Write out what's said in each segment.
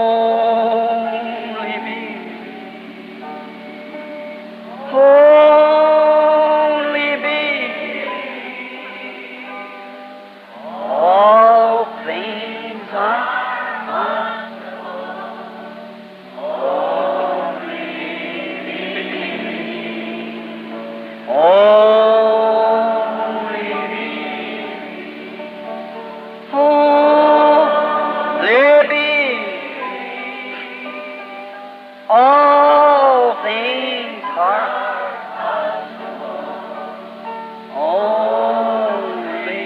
Only me. Only me. All things are only me. Oh, there be all things are only.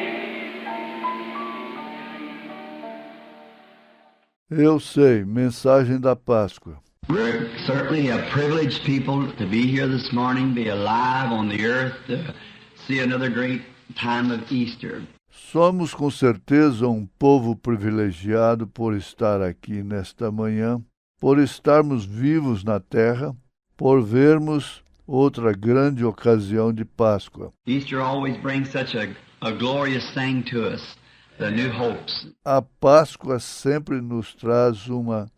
Eu sei, mensagem da Páscoa. We're certainly a privileged people to be here this morning, be alive on the earth, to see another great time of Easter. Somos com certeza um povo privilegiado por estar aqui nesta manhã, por estarmos vivos na terra, por vermos outra grande ocasião de Páscoa. Easter always brings such a glorious thing to us, the new hopes. A Páscoa sempre nos traz uma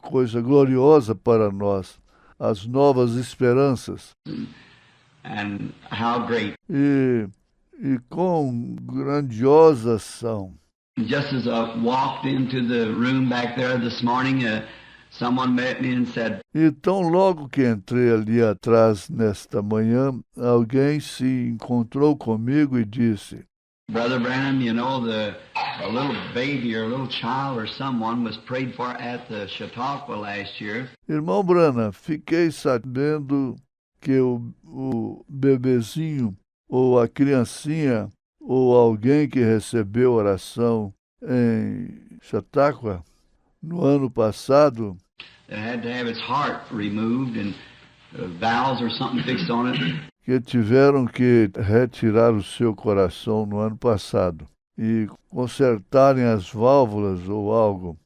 coisa gloriosa para nós, as novas esperanças. And how great. E quão grandiosas são. Just as I walked into the room back there this morning, someone met me and said, E tão logo que entrei ali atrás nesta manhã, alguém se encontrou comigo e disse: Brother Branham, you know, a little baby or a little child or someone was prayed for at the Chautauqua last year. Irmão Branham, fiquei sabendo que o bebezinho ou a criancinha ou alguém que recebeu oração em Chautauqua no ano passado It had to have its heart removed and valves or something fixed on it. que tiveram que retirar o seu coração no ano passado e consertarem as válvulas ou algo.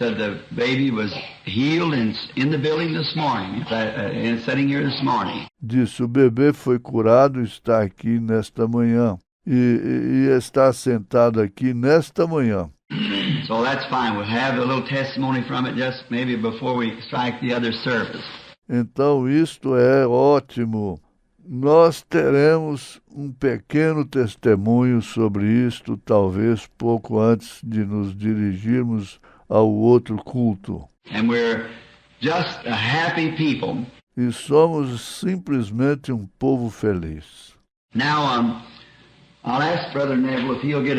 Said the baby was healed and in the building this morning, and sitting here this morning. Disse: o bebê foi curado e está aqui nesta manhã. E está sentado aqui nesta manhã. So that's fine. We'll have a little testimony from it just maybe before we strike the other service. Então isto é ótimo. Nós teremos um pequeno testemunho sobre isto, talvez pouco antes de nos dirigirmos ao outro culto. And we're just a happy people. E somos simplesmente um povo feliz. Now, I'll ask Brother Neville if he'll get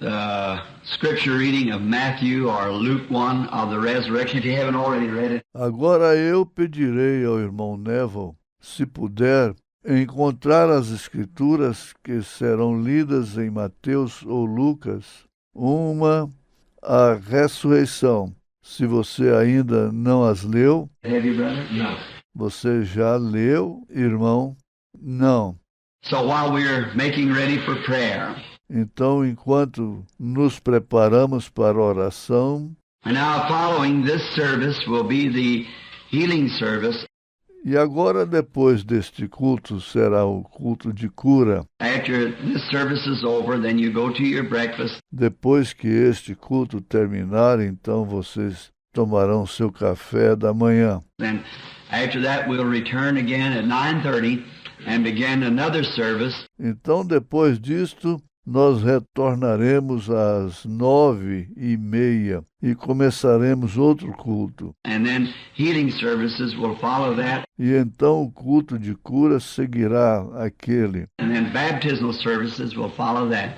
a scripture reading of Matthew or Luke 1 of the resurrection, if you haven't already read it. Agora eu pedirei ao irmão Neville, se puder, encontrar as escrituras que serão lidas em Mateus ou Lucas, a ressurreição. Se você ainda não as leu, Have you, brother? No. você já leu, irmão? Não. So while we're making ready for prayer, Então, enquanto nos preparamos para a oração, and now following this service will be the healing service. e agora depois deste culto será o culto de cura. After this service is over, then you go to your breakfast. Depois que este culto terminar, então vocês tomarão seu café da manhã. Then after that, we'll return again at 9:30 and begin another service. Então, depois disto, nós retornaremos às 9:30 e começaremos outro culto. And then healing services will follow that. E então o culto de cura seguirá aquele. And then baptismal services will follow that.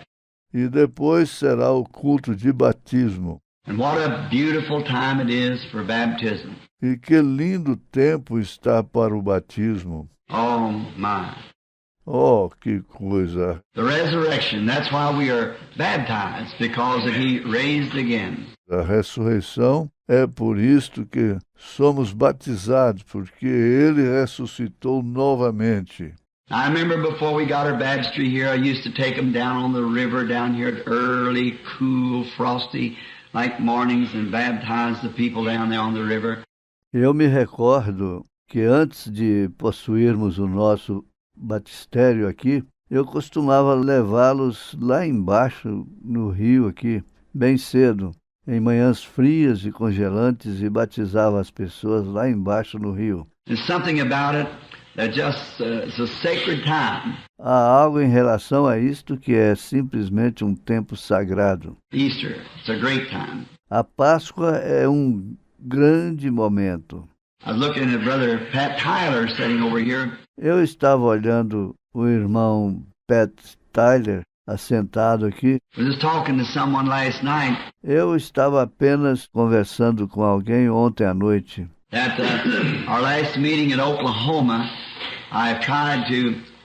E depois será o culto de batismo. And what a beautiful time it is for baptism. E que lindo tempo está para o batismo. Oh my. Oh, que coisa! The resurrection, that's why we are baptized, because he raised again. A ressurreição é por isto que somos batizados, porque ele ressuscitou novamente. I remember before we got our baptistry here, I used to take them down on the river down here, early, cool, frosty, like mornings, and baptize the people down there on the river. Eu me recordo que antes de possuirmos o nosso batistério aqui, eu costumava levá-los lá embaixo no rio aqui, bem cedo, em manhãs frias e congelantes e batizava as pessoas lá embaixo no rio. There's something about it that just it's a sacred time. Há algo em relação a isto que é simplesmente um tempo sagrado. Easter, it's a great time. A Páscoa é um grande momento. I was looking at Brother Pat Tyler sitting over here. Eu estava olhando o irmão Pat Tyler assentado aqui. I was just talking to someone last night Eu estava apenas conversando com alguém ontem à noite. at our last meeting in Oklahoma. I've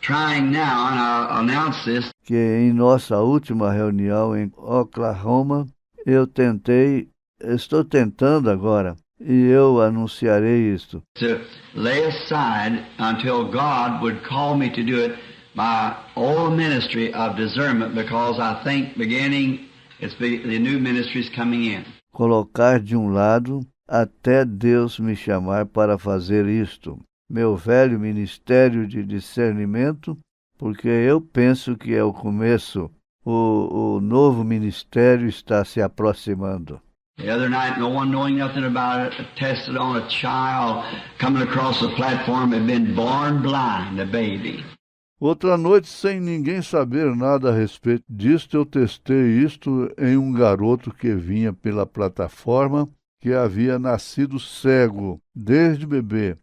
trying now, and I'll announce this, Que em nossa última reunião em Oklahoma, estou tentando agora, e eu anunciarei isto, to lay aside until God would call me to do it my old ministry of discernment, because I think the new ministry is coming in. colocar de um lado até Deus me chamar para fazer isto. Meu velho ministério de discernimento, porque eu penso que é o começo. O novo ministério está se aproximando. The other night, no one knowing nothing about it, tested on a child coming across the platform had been born blind, a baby. Outra noite, sem ninguém saber nada a respeito disto, eu testei isto em um garoto que vinha pela plataforma, que havia nascido cego desde bebê.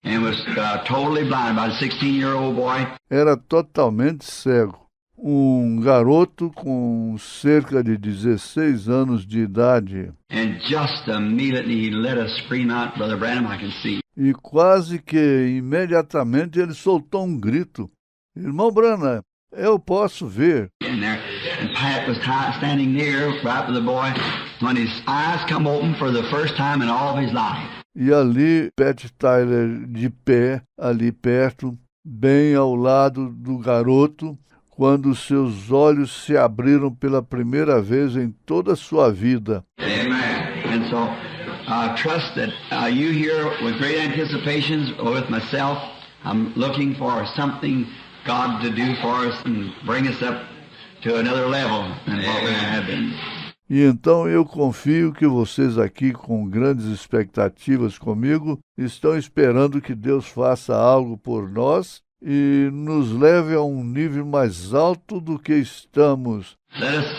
And was totally blind, about a 16-year-old boy. Era totalmente cego. Um garoto com cerca de 16 anos de idade. And just immediately he let us scream out, Brother Branham, I can see. E quase que imediatamente ele soltou um grito. Irmão Branham, eu posso ver. And Pat was standing near, right with the boy, when his eyes come open for the first time in all of his life. E ali, Pat Tyler de pé, ali perto, bem ao lado do garoto, quando seus olhos se abriram pela primeira vez em toda a sua vida. Amen. And so I trust that you here with great anticipations with myself, I'm looking for something God to do for us and bring us up to another level than what we have been. E então eu confio que vocês aqui, com grandes expectativas comigo, estão esperando que Deus faça algo por nós e nos leve a um nível mais alto do que estamos. Let us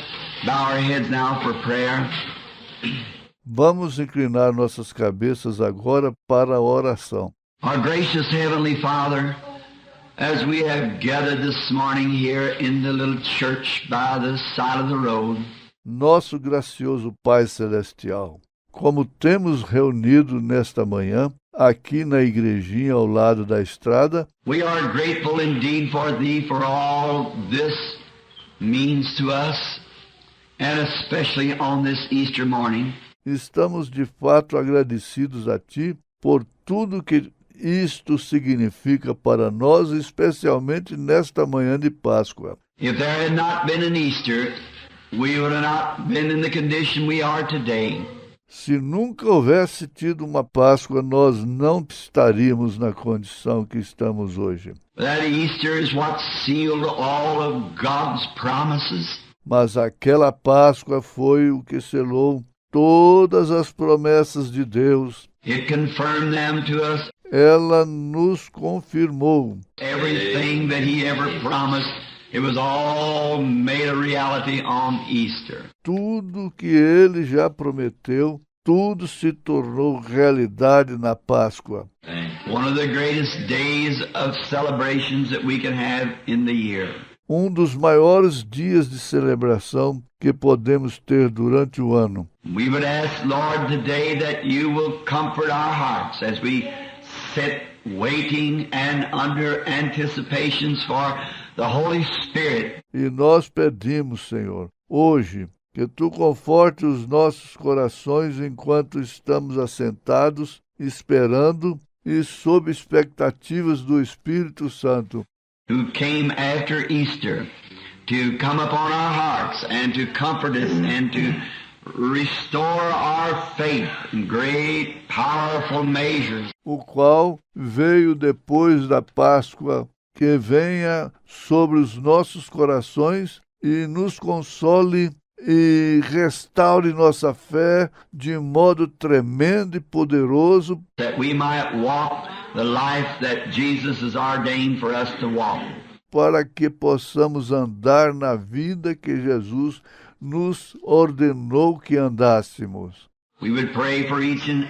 bow our heads now for prayer. Vamos inclinar nossas cabeças agora para a oração. Our gracious Heavenly Father, as we have gathered this morning here in the little church by the side of the road, Nosso gracioso Pai Celestial, como temos reunido nesta manhã, aqui na igrejinha ao lado da estrada, we are grateful indeed for Thee for all this means to us, and especially on this Easter morning. estamos de fato agradecidos a Ti por tudo que isto significa para nós, especialmente nesta manhã de Páscoa. If there had not been an Easter, we would have not been in the condition we are today. Se nunca houvesse tido uma Páscoa, nós não estaríamos na condição que estamos hoje. That Easter is what sealed all of God's promises. Mas aquela Páscoa foi o que selou todas as promessas de Deus. It confirmed them to us. Ela nos confirmou. Everything that He ever promised, it was all made a reality on Easter. Tudo que ele já prometeu, tudo se tornou realidade na Páscoa. One of the greatest days of celebrations that we can have in the year. Um dos maiores dias de celebração que podemos ter durante o ano. We would ask, Lord, today that you will comfort our hearts as we sit waiting and under anticipations for the Holy Spirit. E nós pedimos, Senhor, hoje, que Tu conforte os nossos corações enquanto estamos assentados, esperando e sob expectativas do Espírito Santo, Who came after Easter to come upon our hearts and to comfort us and to restore our faith in great, powerful measures. o qual veio depois da Páscoa, que venha sobre os nossos corações e nos console e restaure nossa fé de modo tremendo e poderoso, that we might walk the life that Jesus has ordained for us to walk. para que possamos andar na vida que Jesus nos ordenou que andássemos. We would pray for each and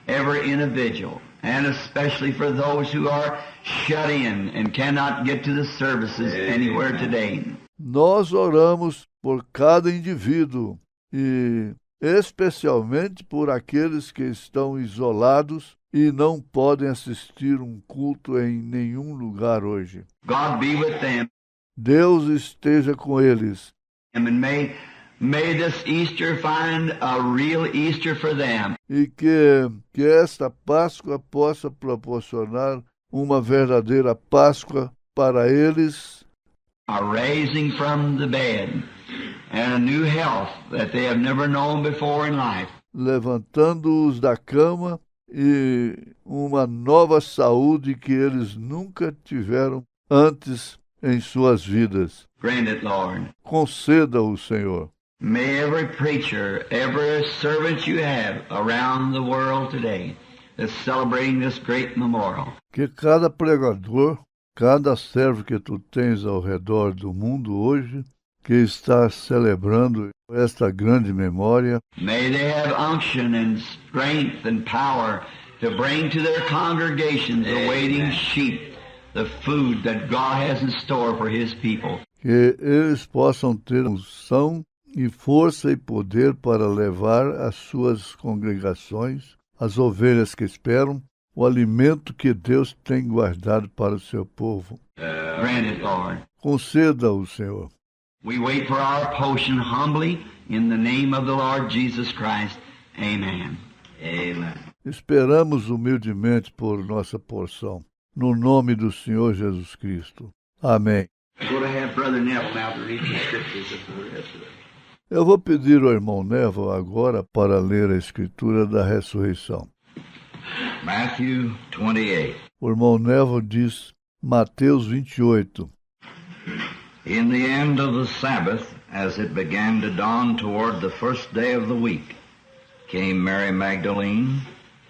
every individual, and especially for those who are shut in and cannot get to the services anywhere today. Nós oramos por cada indivíduo e especialmente por aqueles que estão isolados e não podem assistir um culto em nenhum lugar hoje. God be with them, Deus esteja com eles. and may this Easter find a real Easter for them. E que esta Páscoa possa proporcionar uma verdadeira Páscoa para eles, A raising from the bed and a new health that they have never known before in life. levantando-os da cama e uma nova saúde que eles nunca tiveram antes em suas vidas. Grant it, Lord. Conceda-o, Senhor. May every preacher, every servant you have around the world today that's celebrating this great memorial, Que cada pregador, cada servo que tu tens ao redor do mundo hoje, que está celebrando esta grande memória, may they have unction and strength and power to bring to their congregations the waiting sheep the food that God has in store for His people. que eles possam ter unção e força e poder para levar às suas congregações, as ovelhas que esperam, o alimento que Deus tem guardado para o seu povo. Grant it, Lord. Conceda-o, Senhor. We wait for our portion humbly in the name of the Lord Jesus Christ. Amen. Amen. Esperamos humildemente por nossa porção, no nome do Senhor Jesus Cristo. Amém. I'm going to have Brother Neville now to read the scriptures of the rest of it. Eu vou pedir ao irmão Neville agora para ler a Escritura da ressurreição. Matthew 28. O irmão Neville diz, Mateus 28. In the end of the Sabbath, as it began to dawn toward the first day of the week, came Mary Magdalene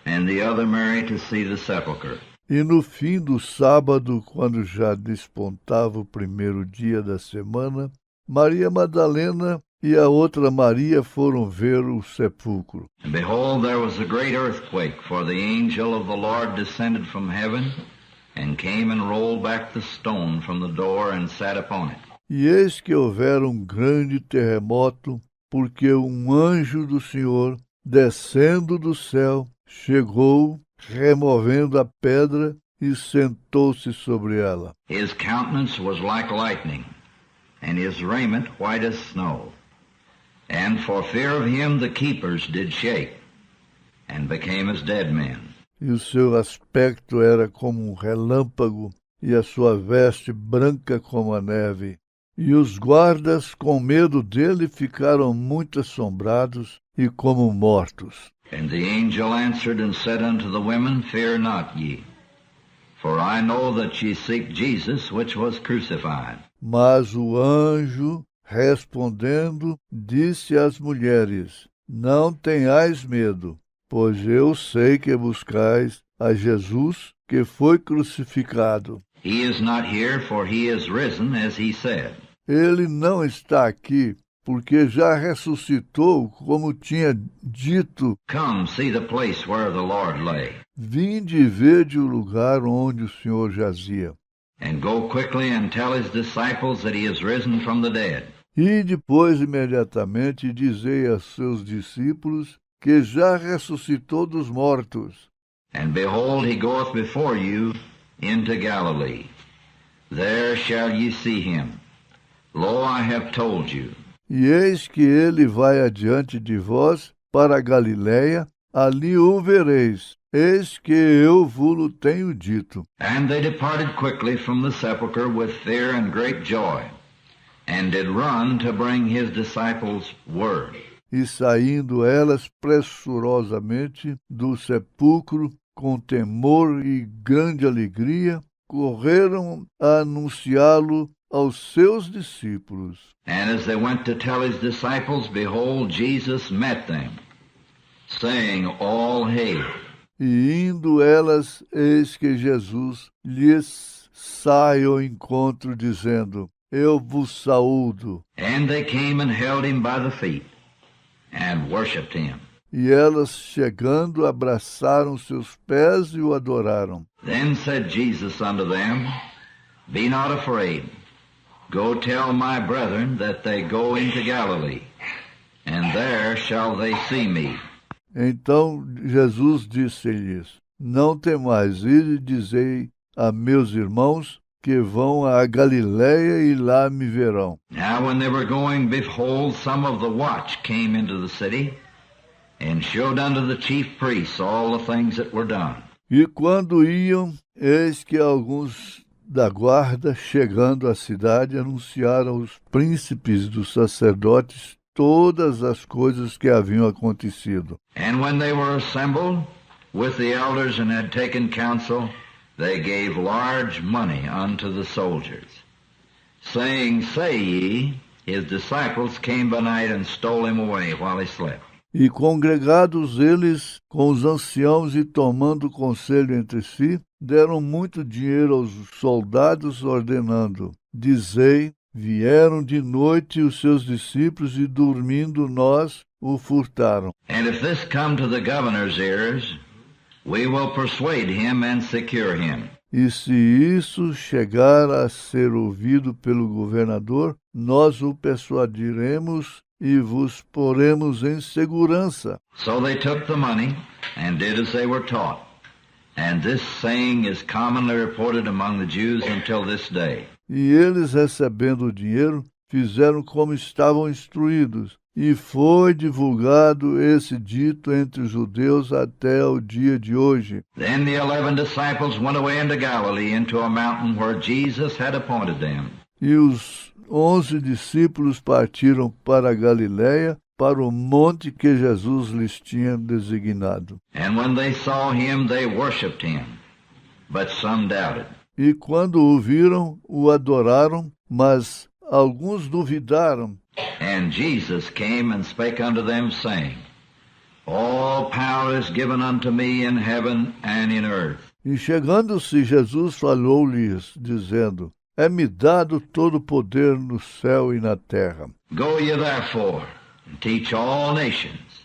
and the other Mary to see the sepulchre. E no fim do sábado, quando já despontava o primeiro dia da semana, Maria Madalena e a outra Maria foram ver o sepulcro. And behold, there was a great earthquake, for the angel of the Lord descended from heaven and came and rolled back the stone from the door and sat upon it. E eis que houvera um grande terremoto, porque um anjo do Senhor, descendo do céu, chegou, removendo a pedra, e sentou-se sobre ela. His countenance was like lightning, and his raiment white as snow. And for fear of him the keepers did shake, and became as dead men. E o seu aspecto era como um relâmpago, e a sua veste branca como a neve. E os guardas, com medo dele, ficaram muito assombrados e como mortos. And the angel answered and said unto the women, Fear not ye, for I know that ye seek Jesus, which was crucified. Mas o anjo, respondendo, disse às mulheres, Não tenhais medo, pois eu sei que buscais a Jesus, que foi crucificado. He is not here, for he is risen, as he said. Ele não está aqui, porque já ressuscitou, como tinha dito. Come, see the place where the Lord lay, Vinde e vede o lugar onde o Senhor jazia. and go quickly and tell his disciples that he is risen from the dead. E depois, imediatamente, dizei a seus discípulos que já ressuscitou dos mortos. And behold, he goeth before you into Galilee. There shall ye see him. Lo, I have told you. E eis que ele vai adiante de vós para a Galiléia, ali o vereis. Eis que eu vos tenho dito. And they departed quickly from the sepulchre with fear and great joy, and did run to bring his disciples word. E saindo elas pressurosamente do sepulcro, com temor e grande alegria, correram a anunciá-lo aos seus discípulos. And as they went to tell his disciples, behold, Jesus met them, saying, All hail. E indo elas, eis que Jesus lhes sai ao encontro, dizendo, Eu vos saúdo. And they came and held him by the feet, and worshipped him. E elas, chegando, abraçaram seus pés e o adoraram. Then said Jesus unto them, Be not afraid. Go tell my brethren that they go into Galilee, and there shall they see me. Então Jesus disse-lhes, Não temais, ide e dizei a meus irmãos que vão à Galiléia e lá me verão. Now when they were going, behold, some of the watch came into the city, and showed unto the chief priests all the things that were done. E quando iam, eis que alguns da guarda, chegando à cidade, anunciaram aos príncipes dos sacerdotes todas as coisas que haviam acontecido. And when they were assembled with the elders and had taken counsel, they gave large money unto the soldiers, saying, Say ye, his disciples came by night and stole him away while he slept. E congregados eles com os anciãos e tomando conselho entre si, deram muito dinheiro aos soldados, ordenando, Dizei, vieram de noite os seus discípulos e dormindo nós o furtaram. And if this come to the governor's ears, we will persuade him and secure him. E se isso chegar a ser ouvido pelo governador, nós o persuadiremos e vos poremos em segurança. So they took the money and did as they were taught. And this saying is commonly reported among the Jews until this day. E eles, recebendo o dinheiro, fizeram como estavam instruídos. E foi divulgado esse dito entre os judeus até o dia de hoje. Then the 11 disciples went away into Galilee, into a mountain where Jesus had appointed them. E os 11 discípulos partiram para a Galiléia, para o monte que Jesus lhes tinha designado. And when they saw him, they worshipped him, but some doubted. E quando o viram, o adoraram, mas alguns duvidaram. And Jesus came and spake unto them, saying, All power is given unto me in heaven and in earth. E chegando-se, Jesus falou-lhes, dizendo, É-me dado todo o poder no céu e na terra. Go ye therefore, and teach all nations,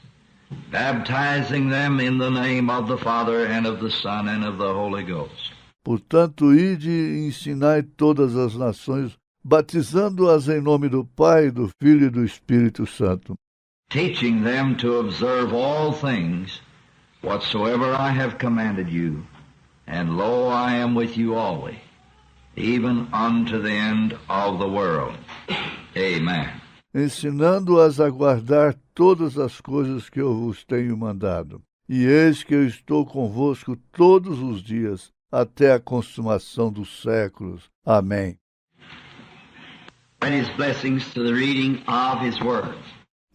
baptizing them in the name of the Father, and of the Son, and of the Holy Ghost. Portanto, ide e ensinai todas as nações, batizando-as em nome do Pai, do Filho e do Espírito Santo, teaching them to observe all things whatsoever I have commanded you, and lo, I am with you always, even unto the end of the world. Amen. ensinando-as a guardar todas as coisas que eu vos tenho mandado. E eis que eu estou convosco todos os dias, até a consumação dos séculos. Amém. And his blessings to the reading of his word.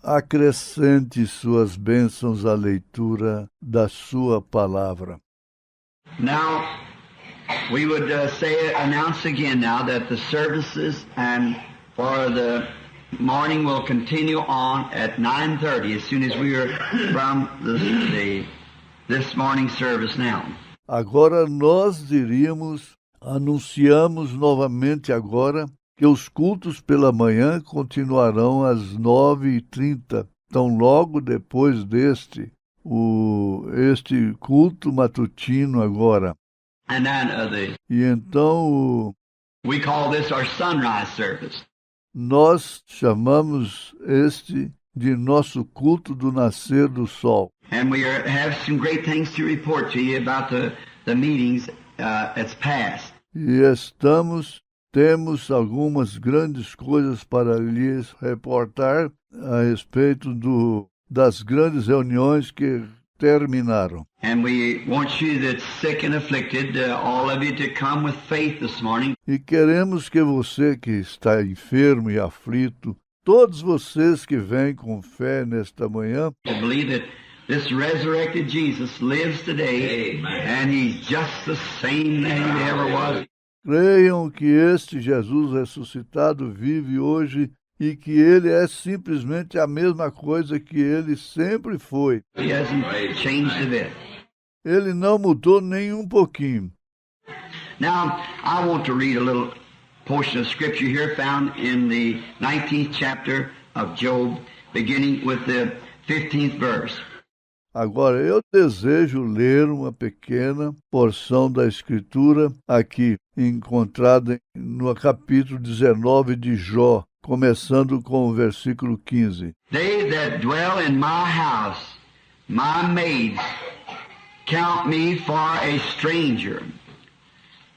Acrescente suas bênçãos à leitura da sua palavra. Now, we would announce again now that the services and for the morning will continue on at 9:30 as soon as we are from this morning service now. Agora nós anunciamos novamente agora que os cultos pela manhã continuarão às 9h30, tão logo depois este culto matutino agora. And then E então we call this our sunrise service. nós chamamos este de nosso culto do nascer do sol. And we have some great things to report to you about the meetings that's past. E temos algumas grandes coisas para lhes reportar a respeito das grandes reuniões que terminaram. And we want you that's sick and afflicted, all of you, to come with faith this morning. E queremos que você que está enfermo e aflito, todos vocês que vêm com fé nesta manhã, To believe that this resurrected Jesus lives today. Amen. And he's just the same that he ever was. Creiam que este Jesus ressuscitado vive hoje e que ele é simplesmente a mesma coisa que ele sempre foi. He hasn't changed a bit. Ele não mudou nem um pouquinho. Now, I want to read a little portion of Scripture here found in the 19th chapter of Job, beginning with the 15th verse. Agora, eu desejo ler uma pequena porção da Escritura aqui, encontrada no capítulo 19 de Jó, começando com o versículo 15. They that dwell in my house, my maids, count me for a stranger.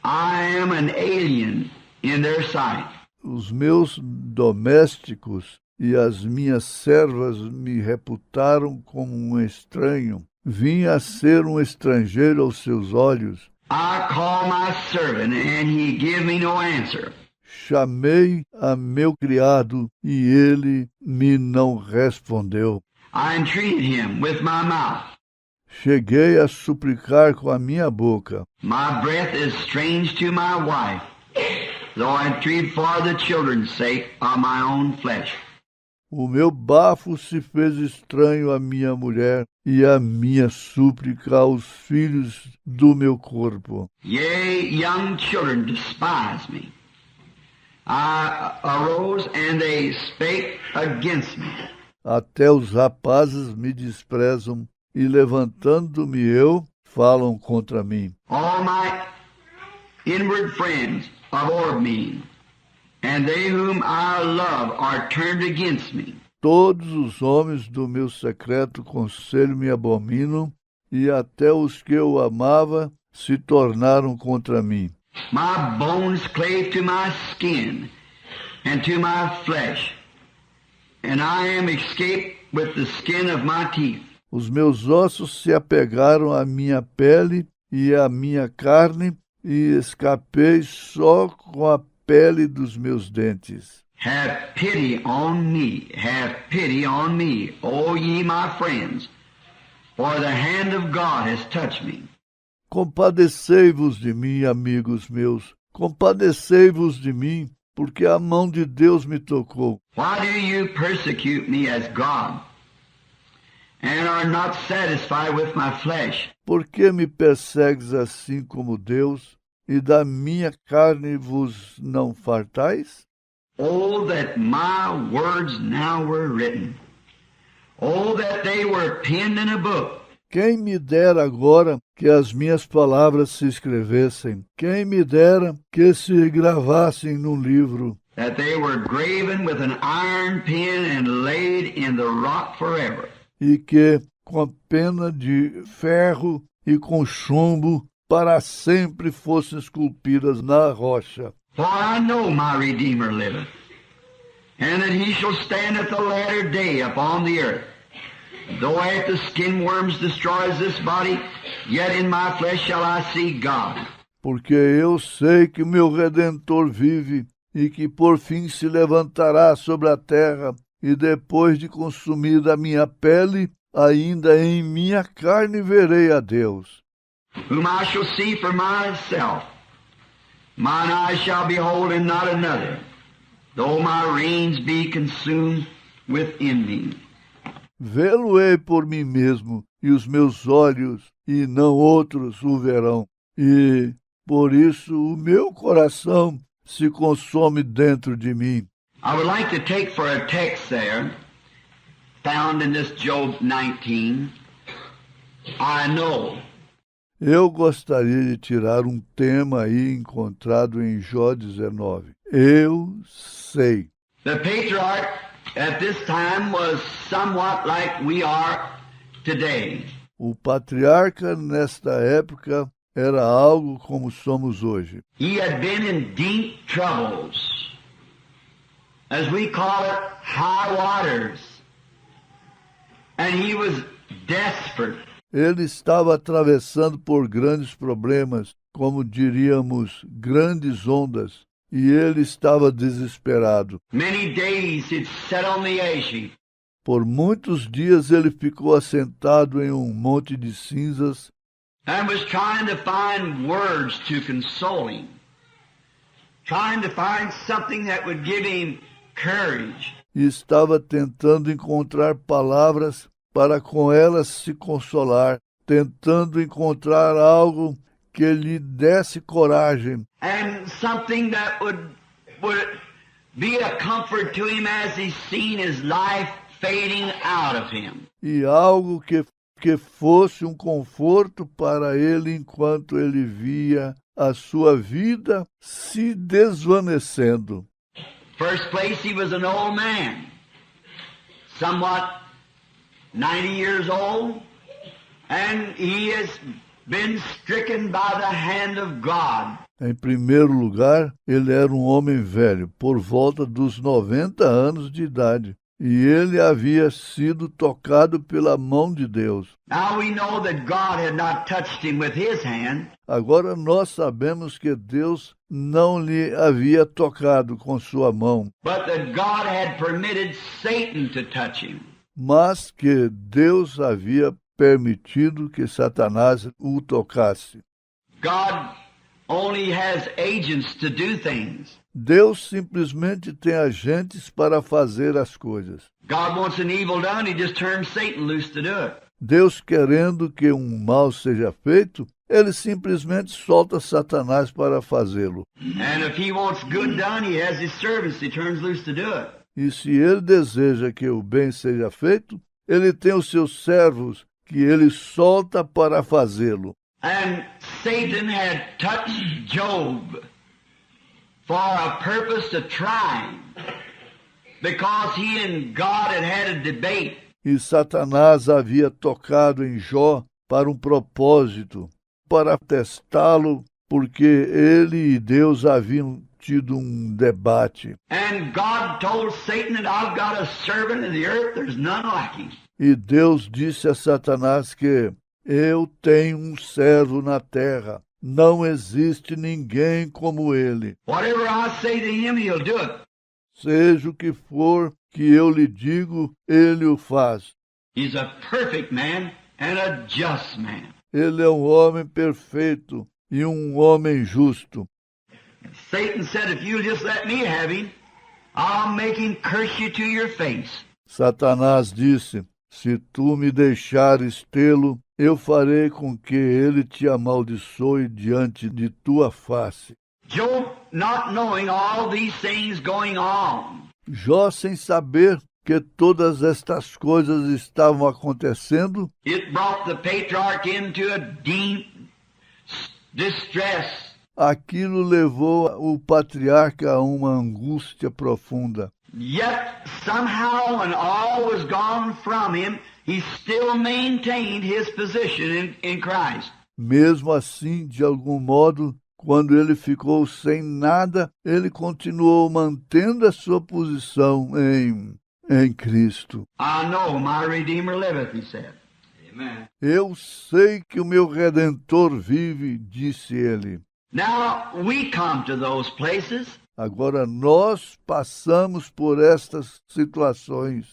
I am an alien in their sight. Os meus domésticos e as minhas servas me reputaram como um estranho. Vim a ser um estrangeiro aos seus olhos. I call my servant, and he give me no answer. Chamei a meu criado e ele me não respondeu. I entreated him with my mouth. Cheguei a suplicar com a minha boca. My breath is strange to my wife, though I entreat for the children's sake of my own flesh. O meu bafo se fez estranho à minha mulher e a minha súplica aos filhos do meu corpo. Yea, young children despise me. I arose and they spake against me. Até os rapazes me desprezam e levantando-me eu, falam contra mim. All my inward friends abhor me, and they whom I love are turned against me. Todos os homens do meu secreto conselho me abominam, e até os que eu amava se tornaram contra mim. My bones clave to my skin and to my flesh, and I am escaped with the skin of my teeth. Os meus ossos se apegaram à minha pele e à minha carne, e escapei só com a pele dos meus dentes. Have pity on me, O ye my friends, for the hand of God has touched me. Compadecei-vos de mim, amigos meus, compadecei-vos de mim, porque a mão de Deus me tocou. Why do you persecute me as God, and are not satisfied with my flesh? Por que me persegues assim como Deus, e da minha carne vos não fartais? Oh, that my words now were written. Oh, that they were penned in a book. Quem me dera agora que as minhas palavras se escrevessem? Quem me dera que se gravassem num livro? That they were graven with an iron pen and laid in the rock forever. E que, com a pena de ferro e com chumbo, para sempre fossem esculpidas na rocha. For I know my Redeemer liveth, and that he shall stand at the latter day upon the earth. Though after the skin worms destroys this body, yet in my flesh shall I see God. Porque eu sei que meu Redentor vive e que por fim se levantará sobre a terra, e depois de consumida a minha pele, ainda em minha carne verei a Deus. Whom I shall see for myself. Mine eyes shall behold and not another, though my reins be consumed within me. Vê-lo-ei por mim mesmo, e os meus olhos, e não outros, o verão. E, por isso, o meu coração se consome dentro de mim. I would like to take for a text there, found in this Job 19, I know. Eu gostaria de tirar um tema aí encontrado em Jó 19. Eu sei. The patriarch at this time was somewhat like we are today. O patriarca nesta época era algo como somos hoje. He had been in deep troubles, as we call it, high waters, and he was desperate. Ele estava atravessando por grandes problemas, como diríamos, grandes ondas, e ele estava desesperado. Many days he'd sat on the ash heap. Por muitos dias ele ficou assentado em um monte de cinzas And was trying to find words to console him. trying to find something that would give him courage. E estava tentando encontrar palavras para com elas se consolar, tentando encontrar algo que lhe desse coragem And something that would be a comfort to him as he's seen his life fading out of him. e algo que fosse um conforto para ele enquanto ele via a sua vida se desvanecendo. First place, he was an old man, somewhat 90 years old, and he has been stricken by the hand of God. Em primeiro lugar, ele era um homem velho, por volta dos 90 anos de idade, e ele havia sido tocado pela mão de Deus. Now we know that God had not touched him with his hand, Agora nós sabemos que Deus não lhe havia tocado com sua mão, but that God had permitted Satan to touch him. mas que Deus havia permitido que Satanás o tocasse. God only has agents to do things. Deus simplesmente tem agentes para fazer as coisas. God wants an evil done, he just turns Satan loose to do it. Deus querendo que um mal seja feito, ele simplesmente solta Satanás para fazê-lo. And if he wants good done, he has his servants he turns loose to do it. E se ele deseja que o bem seja feito, ele tem os seus servos que ele solta para fazê-lo. And Satan had touched Job for a purpose to try him, because he and God had a debate. E Satanás havia tocado em Jó para um propósito, para testá-lo, porque ele e Deus haviam tido um debate. And God told Satan that I've got a servant in the earth, there's none like him. E Deus disse a Satanás que eu tenho um servo na terra, não existe ninguém como ele. Whatever I say to him, he'll do it. Seja o que for que eu lhe digo, ele o faz. He's a perfect man and a just man. Ele é um homem perfeito e um homem justo. Satan said, if you'll just let me have him, I'll make him curse you to your face. Satanás disse, se tu me deixares tê-lo, eu farei com que ele te amaldiçoe diante de tua face. Job, not knowing all these things going on, Jó, sem saber que todas estas coisas estavam acontecendo, it brought the patriarch into a deep distress. aquilo levou o patriarca a uma angústia profunda. Yet somehow, when all was gone from him, he still maintained his position in Christ. Mesmo assim, de algum modo, quando ele ficou sem nada, ele continuou mantendo a sua posição em Cristo. I know my Redeemer liveth, he said. Amen. Eu sei que o meu Redentor vive, disse ele. Now, we come to those places. Agora nós passamos por estas situações.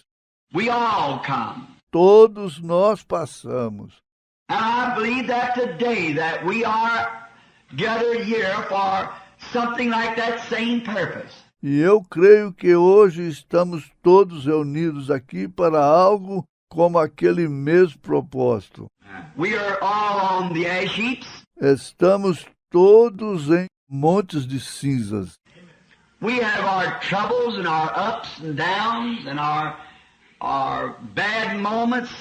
We all come. Todos nós passamos. And I believe that today that we are gathered here for something like that same purpose. E eu creio que hoje estamos todos reunidos aqui para algo como aquele mesmo propósito. We are all on the ash heaps. Estamos todos em montes de cinzas. We have our troubles and our ups and downs and our bad moments.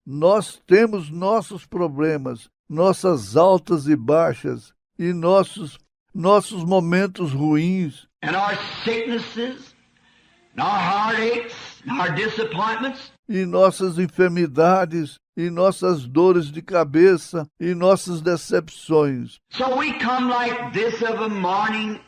Nós temos nossos problemas, nossas altas e baixas e nossos momentos ruins And our sicknesses, and our heartaches, and our disappointments. e nossas enfermidades e nossas dores de cabeça e nossas decepções. So we come like this of a morning,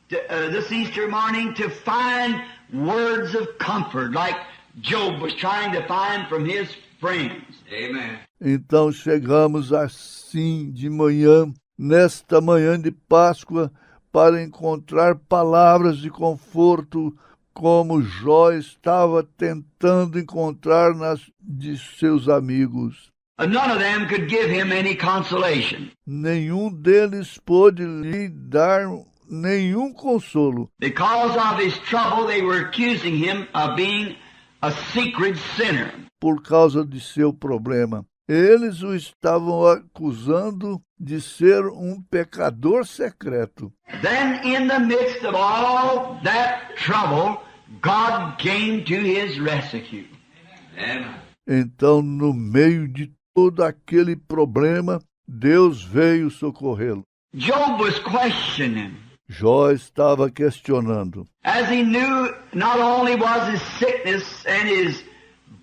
this Easter morning, to find words of comfort, like Job was trying to find from his friends. Amen. Então chegamos assim de manhã, nesta manhã de Páscoa, para encontrar palavras de conforto, como Jó estava tentando encontrar nas de seus amigos. And none of them could give him any consolation. Nenhum deles pôde lhe dar nenhum consolo. Because of his trouble, they were accusing him of being a secret sinner. Por causa de seu problema, eles o estavam acusando de ser um pecador secreto. Then in the midst of all that trouble, God came to his rescue. Amen. Então, no meio de todo aquele problema, Deus veio socorrê-lo. Job was questioning, Jó estava questionando. as he knew not only was his sickness and his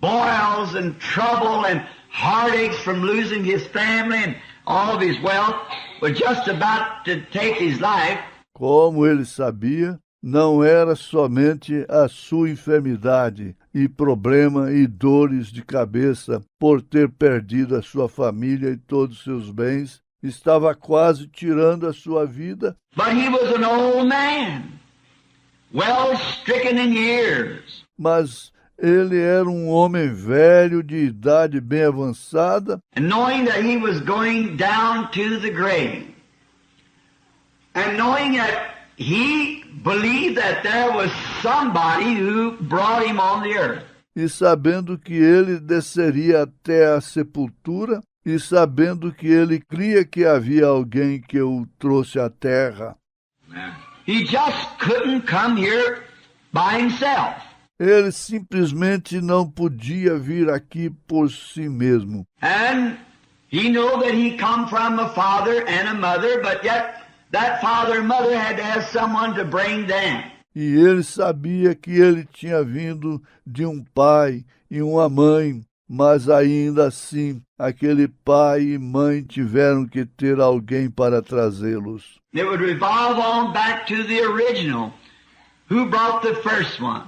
boils and trouble and heartaches from losing his family and all of his wealth were just about to take his life, Como ele sabia, não era somente a sua enfermidade e problema e dores de cabeça por ter perdido a sua família e todos os seus bens, estava quase tirando a sua vida, but he was an old man, well stricken in years. mas ele era um homem velho de idade bem avançada, And knowing that he was going down to the grave, and knowing that he believed that there was somebody who brought him on the earth. e sabendo que ele desceria até a sepultura, e sabendo que ele cria que havia alguém que o trouxe à terra. He just couldn't come here by himself. Ele simplesmente não podia vir aqui por si mesmo. And he knew that he come from a father and a mother, but yet that father and mother had to have someone to bring them. E ele sabia que ele tinha vindo de um pai e uma mãe, mas ainda assim, aquele pai e mãe tiveram que ter alguém para trazê-los. It would revolve on back to the original. Who brought the first one?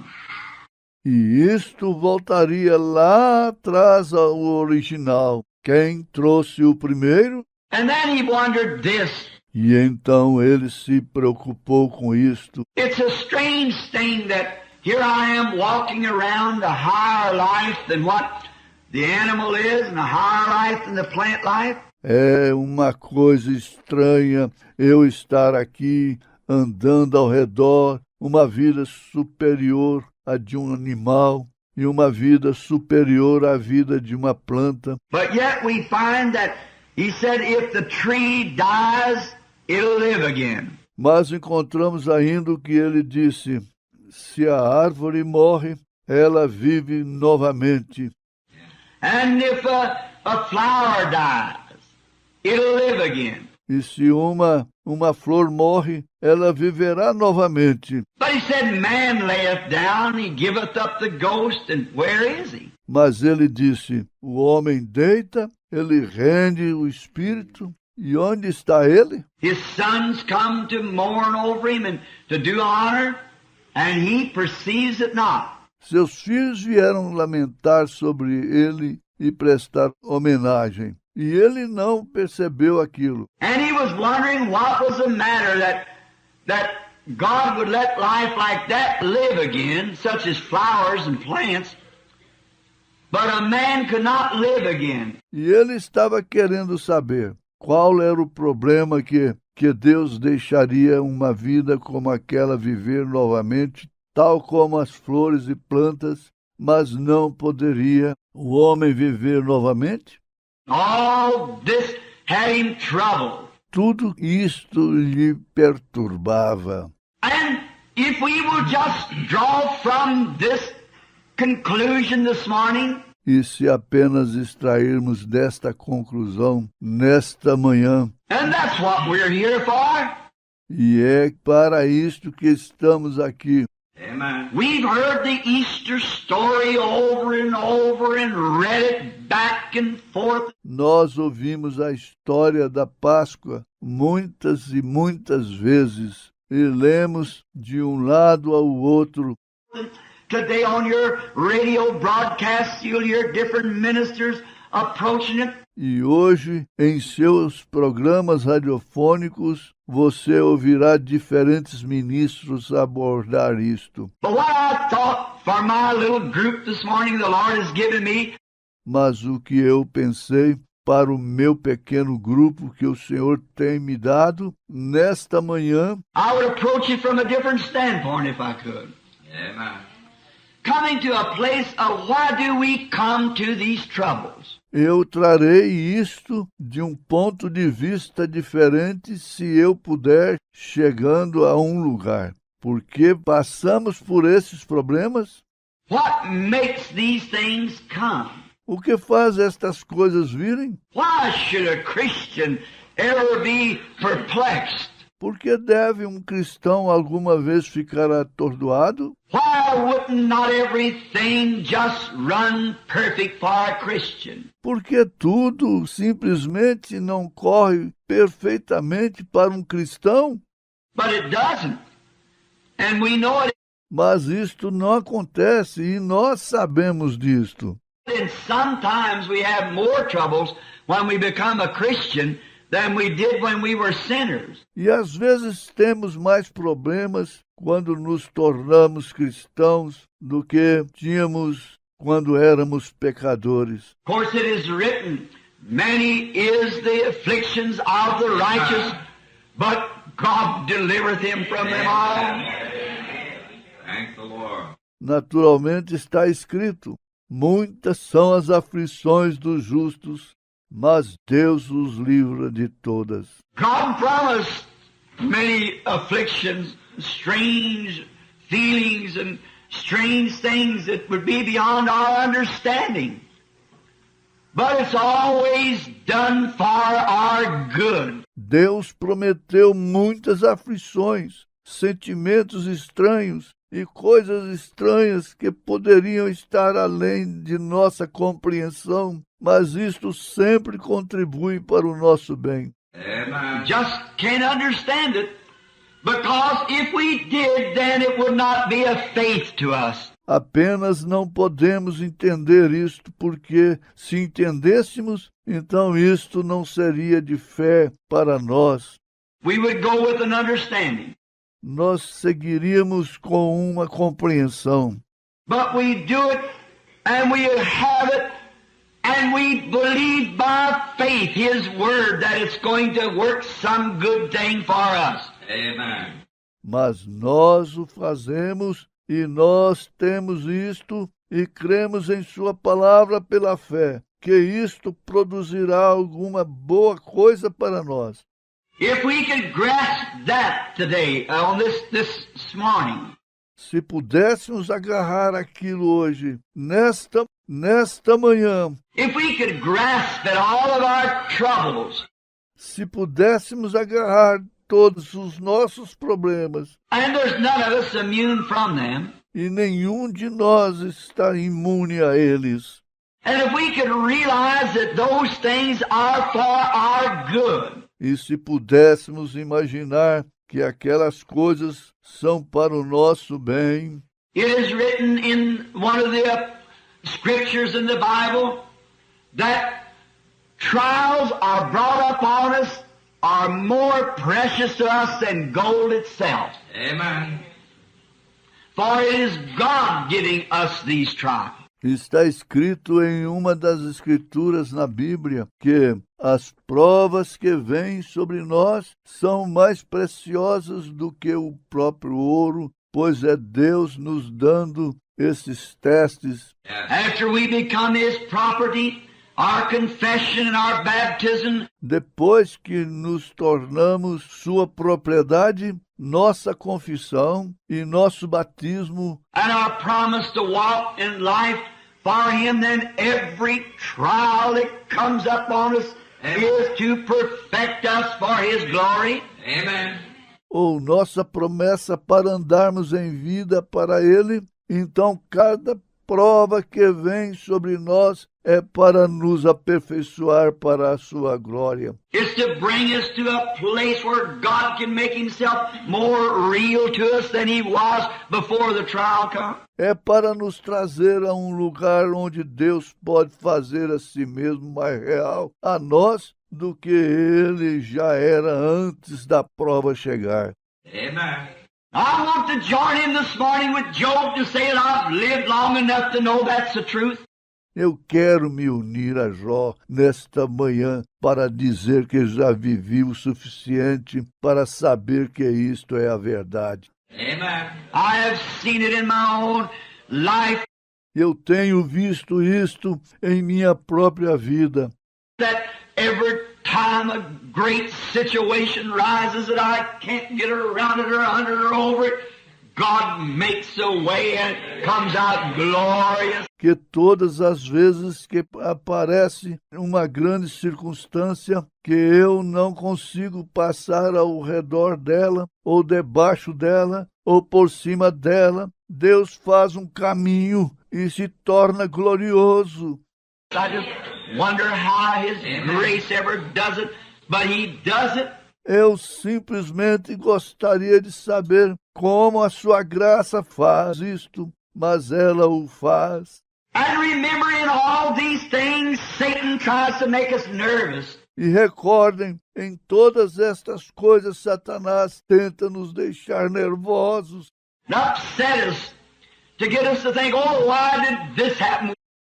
E isto voltaria lá atrás ao original. Quem trouxe o primeiro? And then he wondered this. E então ele se preocupou com isto. It's a strange thing that here I am walking around a higher life than what the animal is, and a higher life than the plant life. É uma coisa estranha eu estar aqui andando ao redor, uma vida superior à de um animal e uma vida superior à vida de uma planta. But yet we find that he said if the tree dies, it'll live again. Mas encontramos ainda o que ele disse: se a árvore morre, ela vive novamente. And if a flower dies, it'll live again. E se uma flor morre, ela viverá novamente. But he said, man layeth down, he giveth up the ghost, and where is he? Mas ele disse: o homem deita, ele rende o espírito, e onde está ele? His sons come to mourn over him and to do honor, and he perceives it not. Seus filhos vieram lamentar sobre ele e prestar homenagem, e ele não percebeu aquilo. And he was wondering what was the matter that God would let life like that live again, such as flowers and plants, but a man could not live again. E ele estava querendo saber qual era o problema que Deus deixaria uma vida como aquela viver novamente, tal como as flores e plantas, mas não poderia o homem viver novamente? All this had him troubled. Tudo isto lhe perturbava. And if we will just draw from this conclusion this morning, E se apenas extrairmos desta conclusão nesta manhã, and that's what we're here for. e é para isto que estamos aqui. Amen. We've heard the Easter story over and over and read it back and forth. Nós ouvimos a história da Páscoa muitas e muitas vezes e lemos de um lado ao outro. Today on your radio broadcasts, you'll hear different ministers approaching it. E hoje, em seus programas radiofônicos, você ouvirá diferentes ministros abordar isto. But what I thought for my little group this morning the Lord has given me, Mas o que eu pensei para o meu pequeno grupo que o Senhor tem me dado nesta manhã, I would approach it from a different standpoint if I could. Amen. Coming to a place of why do we come to these troubles? eu trarei isto de um ponto de vista diferente se eu puder, chegando a um lugar. Porque passamos por esses problemas? What makes these things come? O que faz estas coisas virem? Why should a Christian ever be perplexed? Por que deve um cristão alguma vez ficar atordoado? Why wouldn't not everything just run perfect for a Christian? Porque tudo simplesmente não corre perfeitamente para um cristão? But it doesn't. And we know it. Mas isto não acontece e nós sabemos disto. And sometimes we have more troubles when we become a Christian than we did when we were sinners. E às vezes temos mais problemas quando nos tornamos cristãos do que tínhamos quando éramos pecadores. Of course it is written, many is the afflictions of the righteous, but God delivereth him from them all. Thank the Lord. Naturalmente está escrito, muitas são as aflições dos justos, mas Deus os livra de todas. God promised many afflictions, strange feelings and strange things that would be beyond our understanding. But it's always done for our good. Deus prometeu muitas aflições, sentimentos estranhos e coisas estranhas que poderiam estar além de nossa compreensão, mas isto sempre contribui para o nosso bem. Amen. Just can't understand it, because if we did, then it would not be a faith to us. Apenas não podemos entender isto, porque se entendêssemos, então isto não seria de fé para nós. We would go with an understanding. Nós seguiríamos com uma compreensão. But we do it, and we have it, and we believe by faith His Word that it's going to work some good thing for us. Amen. Mas nós o fazemos e nós temos isto e cremos em Sua palavra pela fé, que isto produzirá alguma boa coisa para nós. If we could grasp that today, on this morning, Se pudéssemos agarrar aquilo hoje, nesta manhã, if we could grasp that all of our troubles, se pudéssemos agarrar todos os nossos problemas, and there's none of us immune from them, e nenhum de nós está imune a eles, and if we could realize that those things are for our good, e se pudéssemos imaginar que aquelas coisas são para o nosso bem, it is written in one of the scriptures in the Bible that trials are brought upon us are more precious to us than gold itself. Amen. For it is God giving us these trials. está escrito em uma das escrituras na Bíblia que as provas que vêm sobre nós são mais preciosas do que o próprio ouro, pois é Deus nos dando esses testes. After we become His property, our confession and our baptism, Depois que nos tornamos sua propriedade, nossa confissão e nosso batismo and our promise to walk in life for Him, then every trial that comes up on us is to perfect us for His glory. Amen. ou nossa promessa para andarmos em vida para Ele, então cada prova que vem sobre nós é para nos aperfeiçoar para a sua glória. It's to bring us to a place where God can make Himself more real to us than He was before the trial come. É para nos trazer a um lugar onde Deus pode fazer a si mesmo mais real a nós do que Ele já era antes da prova chegar. Amen. I want to join in this morning with Job to say that I've lived long enough to know that's the truth. Eu quero me unir a Jó nesta manhã para dizer que já vivi o suficiente para saber que isto é a verdade. Amen. I have seen it in my own life Eu tenho visto isto em minha própria vida. that every time a great situation rises that I can't get around it or under it or over it, God makes a way and it comes out glorious. Que todas as vezes que aparece uma grande circunstância que eu não consigo passar ao redor dela, ou debaixo dela, ou por cima dela, Deus faz um caminho e se torna glorioso. I just wonder how His grace ever does it, but He does it. Eu simplesmente gostaria de saber como a sua graça faz isto, mas ela o faz. And remember, in all these things, Satan tries to make us nervous. E recordem, em todas estas coisas, Satanás tenta nos deixar nervosos And upset us to get us to think, oh, why did this happen?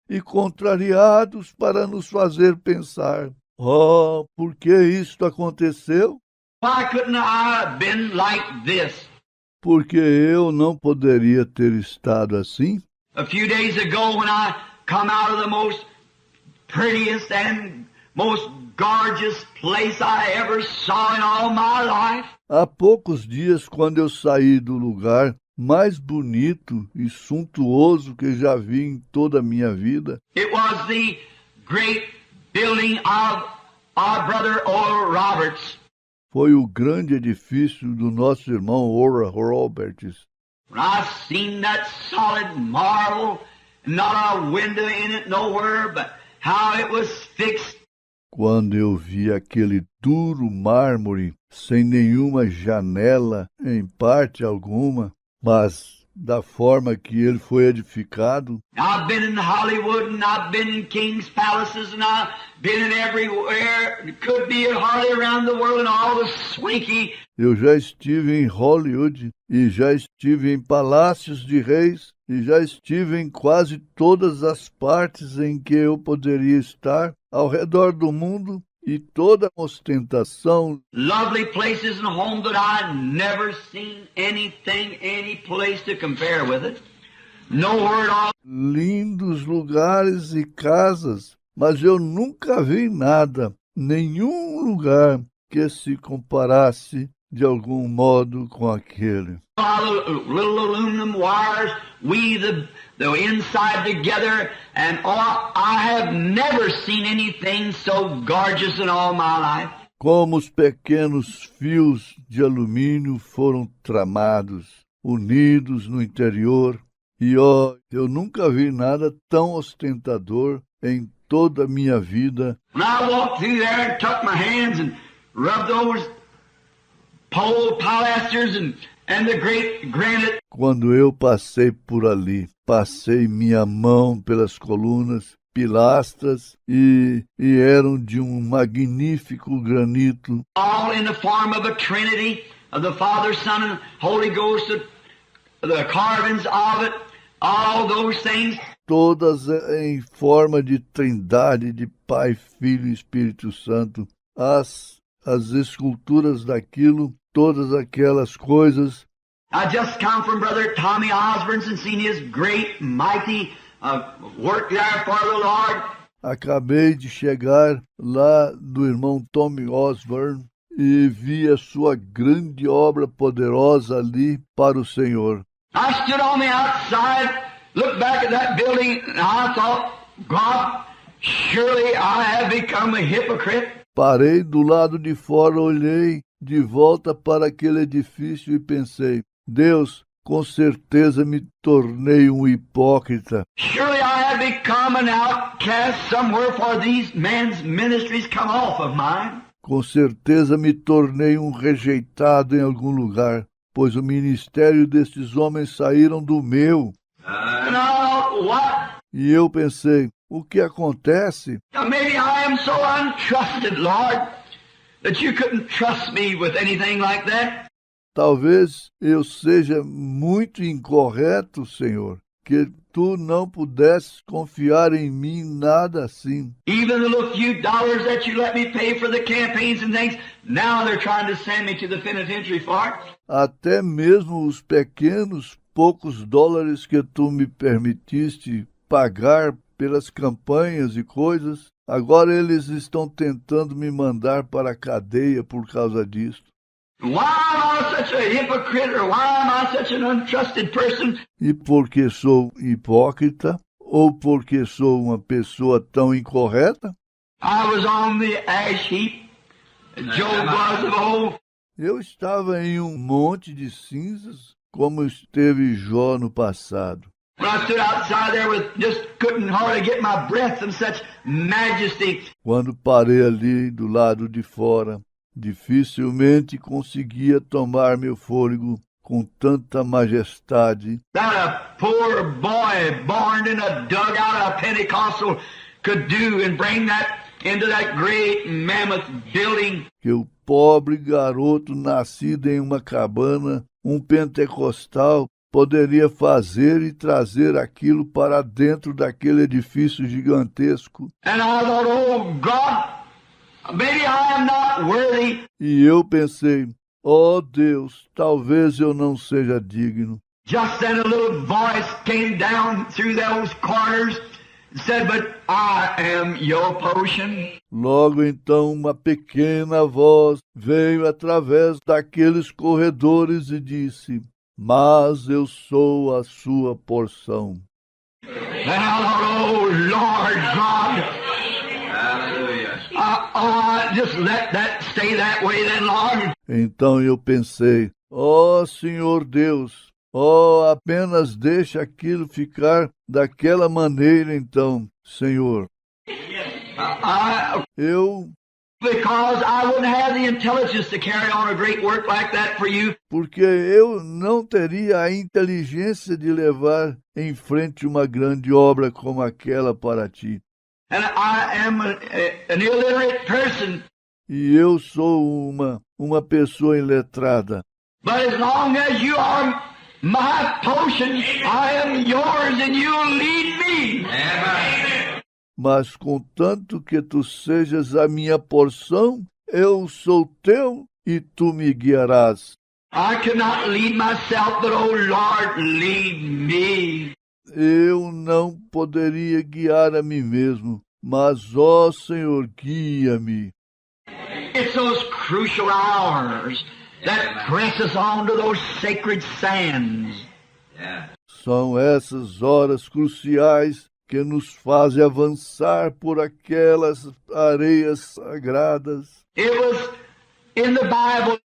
e contrariados para nos fazer pensar: oh, por que isto aconteceu? Why couldn't I have been like this? Porque eu não poderia ter estado assim? A few days ago when I come out of the most prettiest and most gorgeous place I ever saw in all my life, Há poucos dias, quando eu saí do lugar mais bonito e suntuoso que já vi em toda a minha vida, it was the great building of our brother Oral Roberts. foi o grande edifício do nosso irmão Oral Roberts. When I seen that solid marble, not a window in it nowhere, but how it was fixed. Quando eu vi aquele duro mármore, sem nenhuma janela em parte alguma, mas da forma que ele foi edificado, I've been in Hollywood and I've been in King's Palaces and I've been in everywhere. It could be hardly around the world and all the swanky. eu já estive em Hollywood e já estive em palácios de reis e já estive em quase todas as partes em que eu poderia estar ao redor do mundo, e toda a ostentação, Lovely places and homes that I never seen anything, any place to compare with it. Nowhere at all. lindos lugares e casas, mas eu nunca vi nada, nenhum lugar que se comparasse de algum modo com aquele. All the little aluminum wires weave the inside together, and I have never seen anything so gorgeous in all my life. Como os pequenos fios de alumínio foram tramados, unidos no interior, e eu nunca vi nada tão ostentador em toda a minha vida. When I walked through there and took my hands and rubbed those pole pilasters and the great granite. Quando eu passei por ali, passei minha mão pelas colunas, pilastras e eram de um magnífico granito, All in the form of a Trinity of the Father, Son, and Holy Ghost, the carvings of it, all those things. todas em forma de trindade de Pai, Filho e Espírito Santo. As esculturas daquilo, todas aquelas coisas. I just come from Brother Tommy Osborne's and seen his great, mighty work there for the Lord. Acabei de chegar lá do irmão Tommy Osborne e vi a sua grande obra poderosa ali para o Senhor. I stood on the outside, looked back at that building, and I thought, God, surely I have become a hypocrite. Parei do lado de fora, olhei de volta para aquele edifício e pensei: Deus, com certeza me tornei um hipócrita. Surely I have become an outcast somewhere, for these men's ministries come off of mine. Com certeza me tornei um rejeitado em algum lugar, pois o ministério destes homens saíram do meu. And I thought, what? E eu pensei: o que acontece? Maybe I am so untrusted, Lord, that you couldn't trust me with anything like that. Talvez eu seja muito incorreto, Senhor, que tu não pudesses confiar em mim nada assim. Even the little few dollars that you let me pay for the campaigns and things, now they're trying to send me to the penitentiary for it. Até mesmo os pequenos, poucos dólares que tu me permitiste pagar pelas campanhas e coisas, agora eles estão tentando me mandar para a cadeia por causa disso. Why am I such a hypocrite, or why am I such an untrusted person? E porque sou hipócrita, ou porque sou uma pessoa tão incorreta? I was on the ash heap, Job was of old. Eu estava em um monte de cinzas, como esteve Jó no passado. When I stood outside there with just couldn't hardly get my breath from such majesty. Quando parei ali do lado de fora, dificilmente conseguia tomar meu fôlego com tanta majestade. That a poor boy born in a dugout of Pentecostal could do and bring that into that great mammoth building. Que o pobre garoto nascido em uma cabana, um pentecostal, poderia fazer e trazer aquilo para dentro daquele edifício gigantesco. And I thought, oh God, maybe I am not worthy. E eu pensei, ó Deus, talvez eu não seja digno. Just then a little voice came down through those corners and said, but I am your potion. Logo então uma pequena voz veio através daqueles corredores e disse, mas eu sou a sua porção. And I thought, oh Lord God, hallelujah. Just let that stay that way then, Lord. Então eu pensei, ó Senhor Deus, ó, apenas deixa aquilo ficar daquela maneira então, Senhor. Because I wouldn't have the intelligence to carry on a great work like that for you. Porque eu não teria a inteligência de levar em frente uma grande obra como aquela para ti. And I am an illiterate person. E eu sou uma pessoa iletrada. But as long as you are my potion, I am yours and you lead me. Amen. Mas contanto que tu sejas a minha porção, eu sou teu e tu me guiarás. I cannot lead myself, but oh Lord, lead me. Eu não poderia guiar a mim mesmo, mas ó Senhor, guia-me. It's those crucial hours that press us on to those sacred sands. São essas horas cruciais que nos fazem avançar por aquelas areias sagradas. It was in the Bible.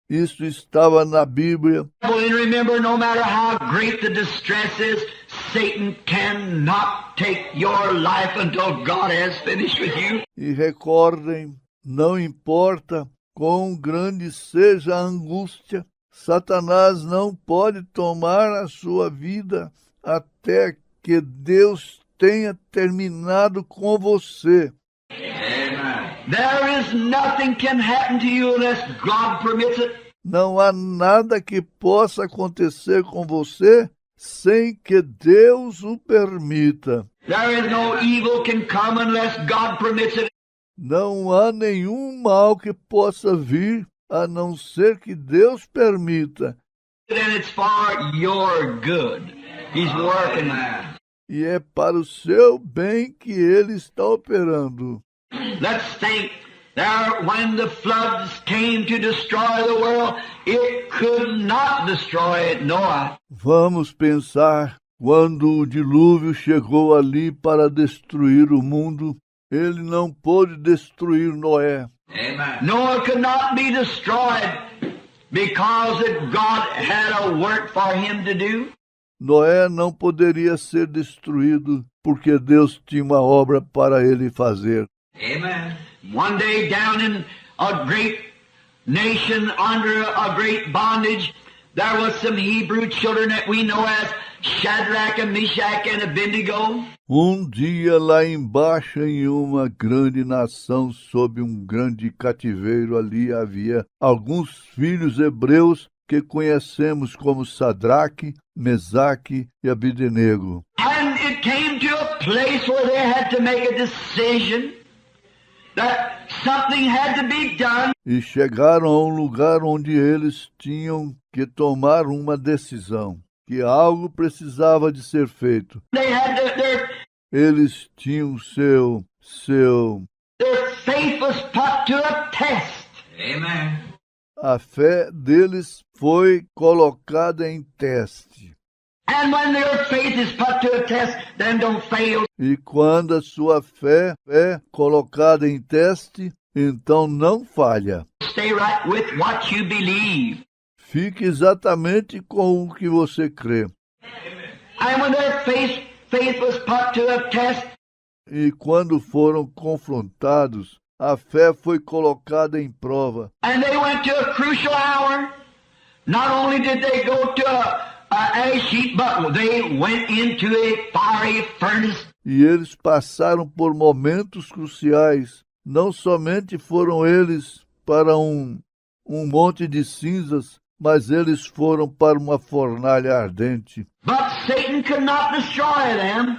Isso estava na Bíblia. And remember, no matter how great the distress is, Satan cannot take your life until God has finished with you. E recordem, não importa quão grande seja a angústia, Satanás não pode tomar a sua vida até que Deus tenha terminado com você. There is nothing can happen to you unless God permits it. Não há nada que possa acontecer com você sem que Deus o permita. There is no evil can come unless God permits it. Não há nenhum mal que possa vir a não ser que Deus permita. And it's for your good. He's working. E é para o seu bem que ele está operando. Let's think. There, when the floods came to destroy the world, it could not destroy Noah. Vamos pensar, quando o dilúvio chegou ali para destruir o mundo, ele não pôde destruir Noé. Amen. Noah could not be destroyed because God had a work for him to do. Noé não poderia ser destruído porque Deus tinha uma obra para ele fazer. Amen. One day down in a great nation under a great bondage, there was some Hebrew children that we know as Shadrach and Meshach and Abednego. Dia lá embaixo em uma grande nação sob um grande cativeiro, ali havia alguns filhos hebreus que conhecemos como Sadraque, Mesaque e Abednego. And came to a place where they had to make a decision that something had to be done. E chegaram a um lugar onde eles tinham que tomar uma decisão, que algo precisava de ser feito. They had Eles tinham seu their faith was put to a test. Amen. a fé deles foi colocada em teste. And when their faith is put to a test, then don't fail. E quando a sua fé é colocada em teste, então não falha. Stay right with what you believe. Fique exatamente com o que você crê. And when their faith was put to a test, E quando foram confrontados, a fé foi colocada em prova. and they went to a crucial hour, not only did they go to a ash heap, but they went into a fiery furnace. E eles passaram por momentos cruciais. Não somente foram eles para um monte de cinzas, mas eles foram para uma fornalha ardente. But Satan could not destroy them,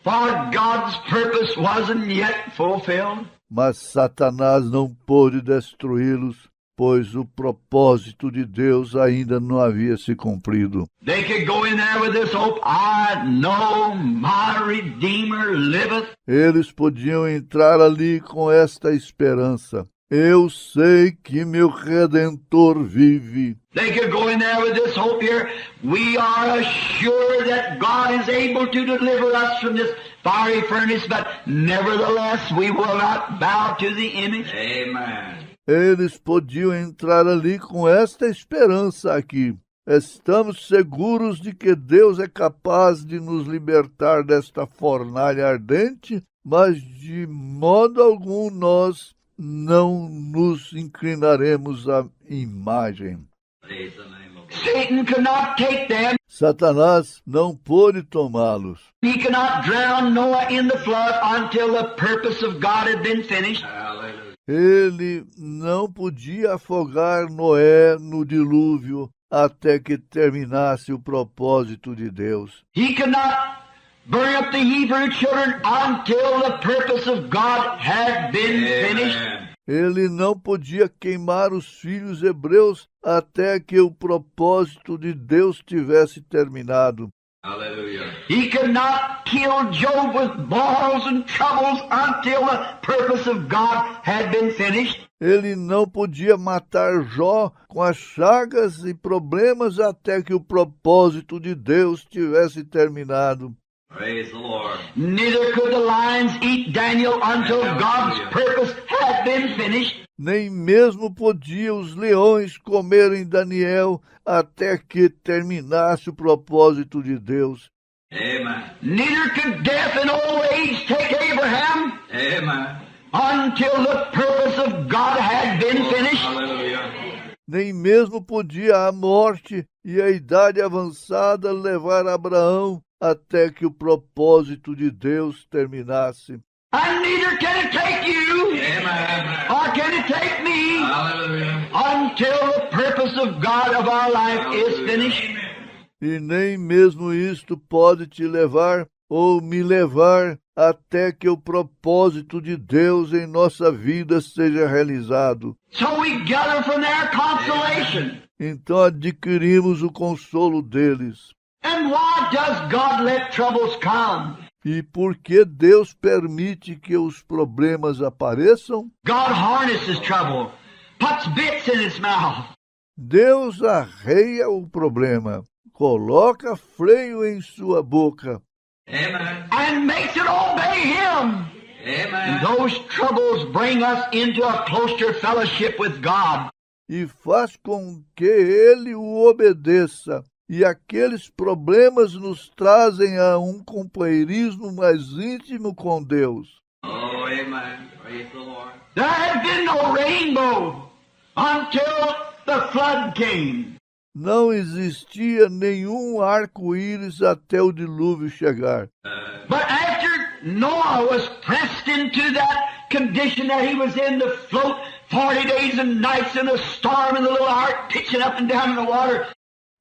for God's purpose wasn't yet fulfilled. Mas Satanás não pôde destruí-los, pois o propósito de Deus ainda não havia se cumprido. They could go in there with this hope, I know my Redeemer liveth. Eles podiam entrar ali com esta esperança. Eu sei que meu Redentor vive. They could go in there with this hope here. We are assured that God is able to deliver us from this fiery furnace, but nevertheless we will not bow to the image. Amen. Eles podiam entrar ali com esta esperança aqui. Estamos seguros de que Deus é capaz de nos libertar desta fornalha ardente, mas de modo algum nós não nos inclinaremos à imagem. Praise the name of the Lord. Satan could not take them. Satanás não pôde tomá-los. He could not drown Noah in the flood until the purpose of God had been finished. Hallelujah. Ele não podia afogar Noé no dilúvio até que terminasse o propósito de Deus. He could not burn up the Hebrew children until the purpose of God had been finished. Amen. Ele não podia queimar os filhos hebreus até que o propósito de Deus tivesse terminado. Hallelujah. He could not kill Job with boils and troubles until the purpose of God had been finished. Ele não podia matar Jó com as chagas e problemas até que o propósito de Deus tivesse terminado. Praise the Lord. Neither could the lions eat Daniel until God's purpose had been finished. Nem mesmo podiam os leões comerem Daniel até que terminasse o propósito de Deus. Amen. Neither could death and old age take Abraham Amen. until the purpose of God had been finished. Hallelujah. Nem mesmo podia a morte e a idade avançada levar Abraão até que o propósito de Deus terminasse. And neither can it take you, Amen. or can it take me, Hallelujah. until the purpose of God of our life is finished. E nem mesmo isto pode te levar ou me levar até que o propósito de Deus em nossa vida seja realizado. So we gather from their consolation. Então adquirimos o consolo deles. And why does God let troubles come? E por que Deus permite que os problemas apareçam? God harnesses trouble, puts bits in its mouth. Deus arreia o problema, coloca freio em sua boca Amen. And makes it obey Him. And Amen. those troubles bring us into a closer fellowship with God. e faz com que ele o obedeça. E aqueles problemas nos trazem a um companheirismo mais íntimo com Deus. Oh, amen. Praise the Lord. There had been no rainbow until the flood came. Não existia nenhum arco-íris até o dilúvio chegar. But after Noah was pressed into that condition that he was in to float 40 days and nights in a storm in the little ark, pitching up and down in the water,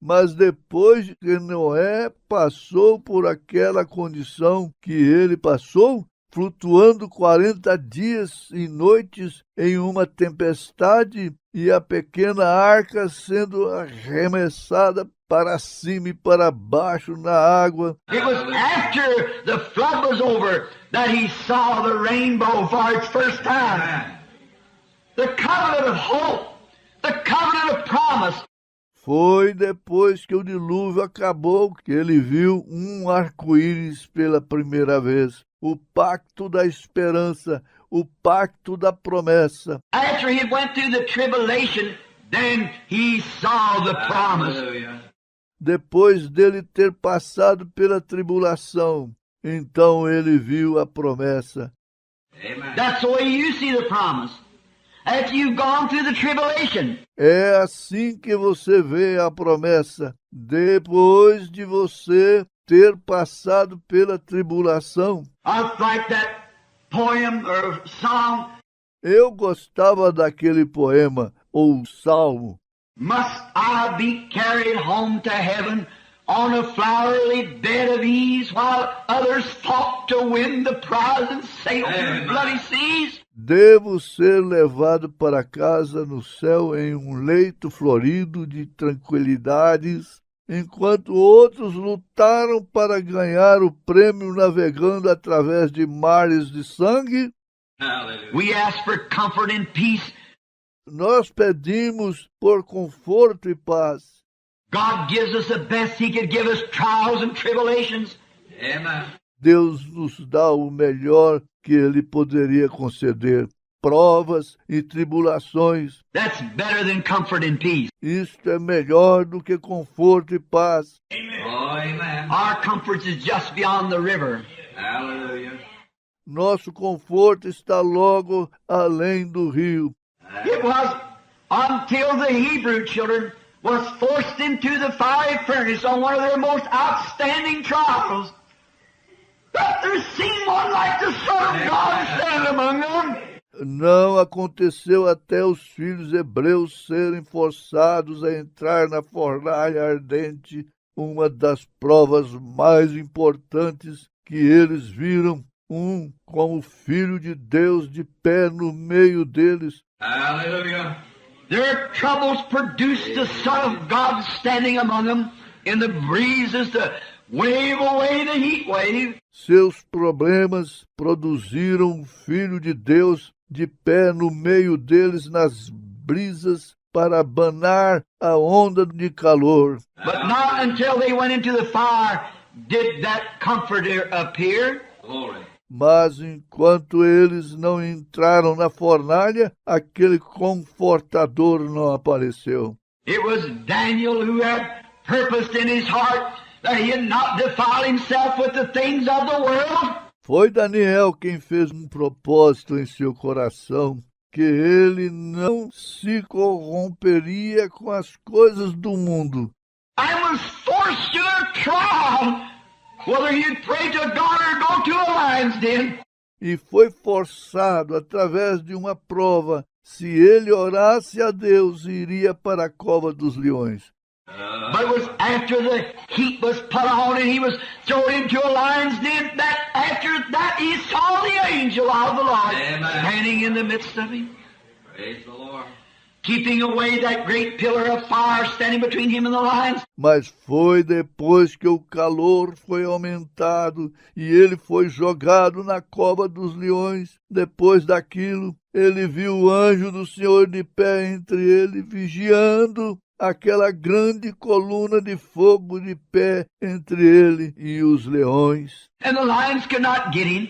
Mas depois que Noé passou por aquela condição que ele passou, flutuando 40 dias e noites em uma tempestade e a pequena arca sendo arremessada para cima e para baixo na água. It was after the flood was over that he saw the rainbow for its first time. The covenant of hope, the covenant of promise. Foi depois que o dilúvio acabou que ele viu um arco-íris pela primeira vez. O pacto da esperança, o pacto da promessa. After he went through the tribulation, then he saw the promise. Depois dele ter passado pela tribulação, então ele viu a promessa. That's the way you see the promise. After you've gone through the tribulation. É assim que você vê a promessa. Depois de você ter passado pela tribulação. I like that poem or song. Eu gostava daquele poema ou salmo. Must I be carried home to heaven on a flowery bed of ease while others fought to win the prize and sail through bloody seas? Devo ser levado para casa no céu em um leito florido de tranquilidades, enquanto outros lutaram para ganhar o prêmio navegando através de mares de sangue? We ask for comfort and peace. Nós pedimos por conforto e paz. God gives us the best He could give us, trials and tribulations. Deus nos dá o melhor que Ele poderia conceder, provas e tribulações. That's better than comfort and peace. Isto é melhor do que conforto e paz. Our comfort is just beyond the river. Nosso conforto está logo além do rio. It was until the Hebrew children was forced into the fiery furnace on one of their most outstanding trials that there seemed one like the Son of God standing among them. Não aconteceu até os filhos hebreus serem forçados a entrar na fornalha ardente, uma das provas mais importantes que eles viram, como Filho de Deus de pé no meio deles. Hallelujah. Their troubles produced the Son of God standing among them in the breezes to wave away the heat wave. Seus problemas produziram o Filho de Deus de pé no meio deles nas brisas para abanar a onda de calor. But not until they went into the fire did that comforter appear. Glory. Mas enquanto eles não entraram na fornalha, aquele confortador não apareceu. It was Daniel who had purposed in his heart that he had not defiled himself with the things of the world. Foi Daniel quem fez um propósito em seu coração, que ele não se corromperia com as coisas do mundo. I was forced to a trial. Whether he'd pray to God or go to a lion's den. E foi forçado através de uma prova. Se ele orasse a Deus, iria para a cova dos leões. But it was after the heat was put on and he was thrown into a lion's den that after that he saw the angel of the Lord standing in the midst of him. Praise the Lord. Keeping away that great pillar of fire standing between him and the lions. Mas foi depois que o calor foi aumentado e ele foi jogado na cova dos leões. Depois daquilo, ele viu o anjo do Senhor de pé entre ele, vigiando aquela grande coluna de fogo de pé entre ele e os leões. And the lions could not get him,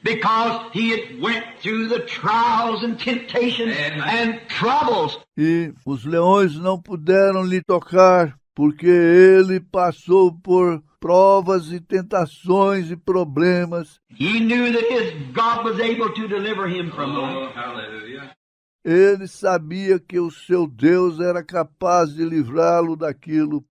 because he had went through the trials and temptations and troubles. E os leões não puderam lhe tocar, porque ele passou por provas e tentações e problemas. He knew that his God was able to deliver him from them. Hallelujah. Ele sabia que o seu Deus era capaz de livrá-lo daquilo.